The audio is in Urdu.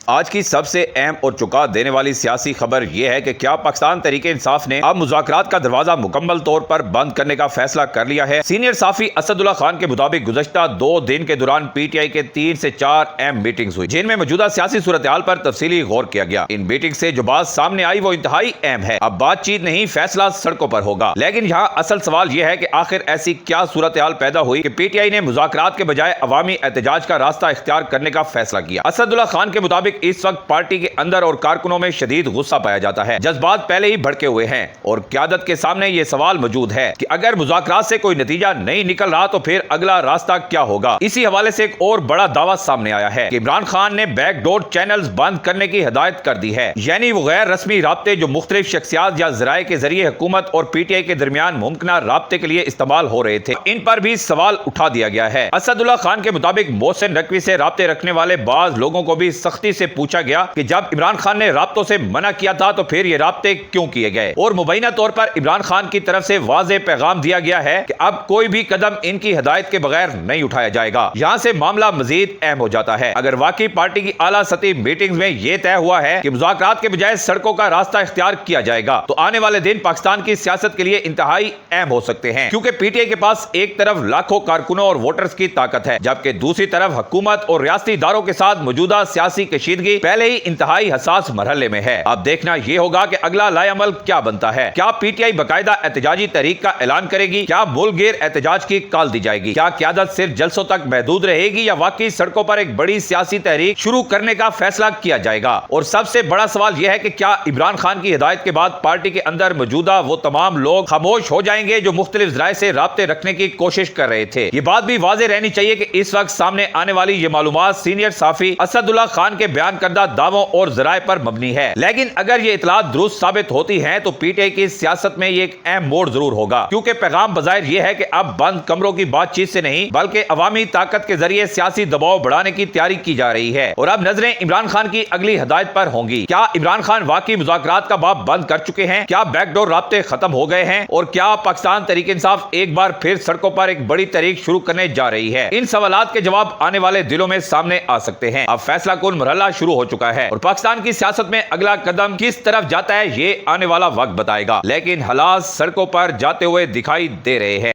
آج کی سب سے اہم اور چونکا دینے والی سیاسی خبر یہ ہے کہ کیا پاکستان تحریک انصاف نے اب مذاکرات کا دروازہ مکمل طور پر بند کرنے کا فیصلہ کر لیا ہے۔ سینئر صحافی اسد اللہ خان کے مطابق گزشتہ 2 دن کے دوران پی ٹی آئی کے 3 سے 4 اہم میٹنگز ہوئی، جن میں موجودہ سیاسی صورتحال پر تفصیلی غور کیا گیا۔ ان میٹنگ سے جو بات سامنے آئی وہ انتہائی اہم ہے۔ اب بات چیت نہیں، فیصلہ سڑکوں پر ہوگا۔ لیکن یہاں اصل سوال یہ ہے کہ آخر ایسی کیا صورتحال پیدا ہوئی کہ پی ٹی آئی نے مذاکرات کے بجائے عوامی احتجاج کا راستہ اختیار کرنے کا فیصلہ کیا۔ اسد اللہ خان کے مطابق اس وقت پارٹی کے اندر اور کارکنوں میں شدید غصہ پایا جاتا ہے، جذبات پہلے ہی بھڑکے ہوئے ہیں اور قیادت کے سامنے یہ سوال موجود ہے کہ اگر مذاکرات سے کوئی نتیجہ نہیں نکل رہا تو پھر اگلا راستہ کیا ہوگا۔ اسی حوالے سے ایک اور بڑا دعویٰ سامنے آیا ہے کہ عمران خان نے بیک ڈور چینلز بند کرنے کی ہدایت کر دی ہے، یعنی وہ غیر رسمی رابطے جو مختلف شخصیات یا ذرائع کے ذریعے حکومت اور پی ٹی آئی کے درمیان ممکنہ رابطے کے لیے استعمال ہو رہے تھے، ان پر بھی سوال اٹھا دیا گیا ہے۔ اسد اللہ خان کے مطابق محسن نقوی سے رابطے رکھنے والے بعض لوگوں کو بھی سختی سے پوچھا گیا کہ جب عمران خان نے رابطوں سے منع کیا تھا تو پھر یہ رابطے کیوں کیے گئے، اور مبینہ طور پر عمران خان کی طرف سے واضح پیغام دیا گیا ہے کہ اب کوئی بھی قدم ان کی ہدایت کے بغیر نہیں اٹھایا جائے گا۔ یہاں سے معاملہ مزید اہم ہو جاتا ہے۔ اگر واقعی پارٹی کی اعلیٰ سطحی میٹنگز میں یہ طے ہوا ہے کہ مذاکرات کے بجائے سڑکوں کا راستہ اختیار کیا جائے گا تو آنے والے دن پاکستان کی سیاست کے لیے انتہائی اہم ہو سکتے ہیں، کیونکہ پی ٹی آئی کے پاس ایک طرف لاکھوں کارکنوں اور ووٹرز کی طاقت ہے، جبکہ دوسری طرف حکومت اور ریاستی اداروں کے ساتھ موجودہ سیاسی کشیدگی پہلے ہی انتہائی حساس مرحلے میں ہے۔ اب دیکھنا یہ ہوگا کہ اگلا لائے عمل کیا بنتا ہے۔ کیا پی ٹی آئی باقاعدہ احتجاجی تحریک کا اعلان کرے گی؟ کیا ملک گیر احتجاج کی کال دی جائے گی؟ کیا قیادت صرف جلسوں تک محدود رہے گی یا واقعی سڑکوں پر ایک بڑی سیاسی تحریک شروع کرنے کا فیصلہ کیا جائے گا؟ اور سب سے بڑا سوال یہ ہے کہ کیا عمران خان کی ہدایت کے بعد پارٹی کے اندر موجودہ وہ تمام لوگ خاموش ہو جائیں گے جو مختلف ذرائع سے رابطے رکھنے کی کوشش کر رہے تھے؟ یہ بات بھی واضح رہنی چاہیے کہ اس وقت سامنے آنے والی یہ معلومات سینئر صحافی اسد اللہ خان کے بیان کردہ دعووں اور ذرائع پر مبنی ہے، لیکن اگر یہ اطلاعات درست ثابت ہوتی ہیں تو پی ٹی آئی کی سیاست میں یہ ایک اہم موڑ ضرور ہوگا، کیونکہ پیغام بظاہر یہ ہے کہ اب بند کمروں کی بات چیت سے نہیں بلکہ عوامی طاقت کے ذریعے سیاسی دباؤ بڑھانے کی تیاری کی جا رہی ہے، اور اب نظریں عمران خان کی اگلی ہدایت پر ہوں گی۔ کیا عمران خان واقعی مذاکرات کا باب بند کر چکے ہیں؟ کیا بیک ڈور رابطے ختم ہو گئے ہیں؟ اور کیا پاکستان تحریک انصاف ایک بار پھر سڑکوں پر ایک بڑی تحریک شروع کرنے جا رہی ہے؟ ان سوالات کے جواب آنے والے دنوں میں سامنے آ سکتے ہیں۔ اب فیصلہ کن مرحلہ شروع ہو چکا ہے اور پاکستان کی سیاست میں اگلا قدم کس طرف جاتا ہے یہ آنے والا وقت بتائے گا، لیکن حالات سڑکوں پر جاتے ہوئے دکھائی دے رہے ہیں۔